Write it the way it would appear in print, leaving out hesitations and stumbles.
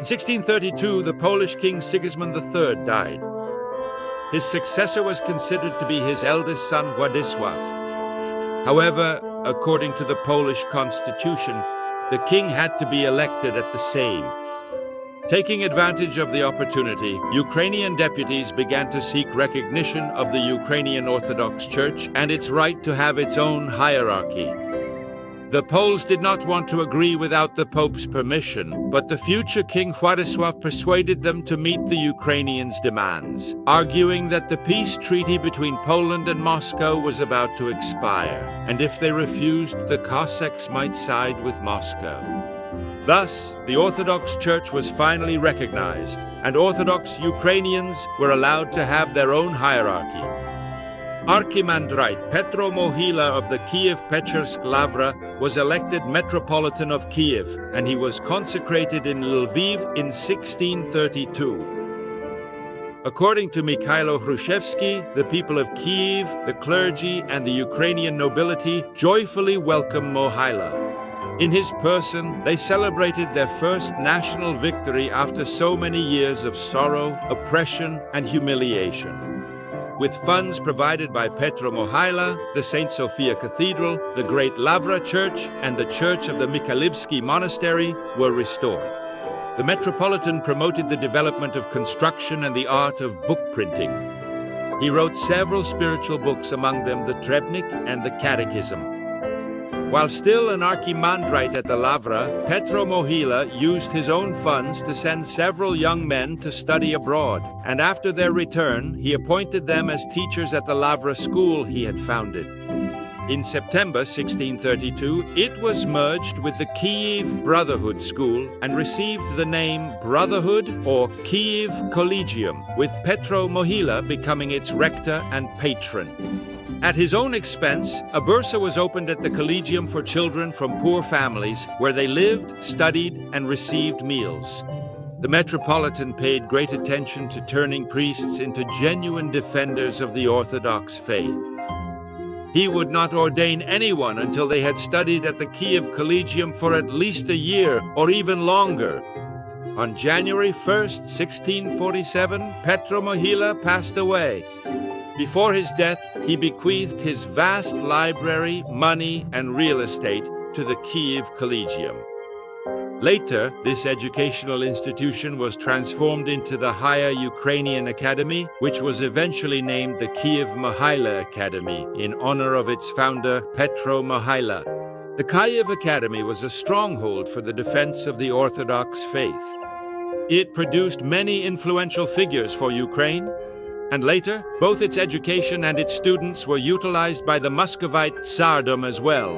In 1632, the Polish King Sigismund III died. His successor was considered to be his eldest son, Władysław. However, according to the Polish constitution, the king had to be elected at the Sejm. Taking advantage of the opportunity, Ukrainian deputies began to seek recognition of the Ukrainian Orthodox Church and its right to have its own hierarchy. The Poles did not want to agree without the Pope's permission, but the future King Władysław persuaded them to meet the Ukrainians' demands, arguing that the peace treaty between Poland and Moscow was about to expire, and if they refused, the Cossacks might side with Moscow. Thus, the Orthodox Church was finally recognized, and Orthodox Ukrainians were allowed to have their own hierarchy. Archimandrite Petro Mohyla of the Kyiv-Peczersk Lavra was elected Metropolitan of Kyiv, and he was consecrated in Lviv in 1632. According to Mikhailo Hrushevsky, the people of Kyiv, the clergy, and the Ukrainian nobility joyfully welcomed Mohyla. In his person, they celebrated their first national victory after so many years of sorrow, oppression, and humiliation. With funds provided by Petro Mohyla, the St. Sophia Cathedral, the great Lavra Church, and the Church of the Mikhailivsky Monastery were restored. The Metropolitan promoted the development of construction and the art of book printing. He wrote several spiritual books, among them the Trebnik and the Catechism. While still an archimandrite at the Lavra, Petro Mohyla used his own funds to send several young men to study abroad, and after their return, he appointed them as teachers at the Lavra school he had founded. In September 1632, it was merged with the Kyiv Brotherhood School and received the name Brotherhood or Kyiv Collegium, with Petro Mohyla becoming its rector and patron. At his own expense, a bursa was opened at the Collegium for children from poor families, where they lived, studied, and received meals. The Metropolitan paid great attention to turning priests into genuine defenders of the Orthodox faith. He would not ordain anyone until they had studied at the Kyiv Collegium for at least a year or even longer. On January 1st, 1647, Petro Mohyla passed away. Before his death, he bequeathed his vast library, money, and real estate to the Kyiv Collegium. Later, this educational institution was transformed into the Higher Ukrainian Academy, which was eventually named the Kyiv-Mohyla Academy in honor of its founder, Petro Mohyla. The Kyiv Academy was a stronghold for the defense of the Orthodox faith. It produced many influential figures for Ukraine, and later, both its education and its students were utilized by the Muscovite Tsardom as well.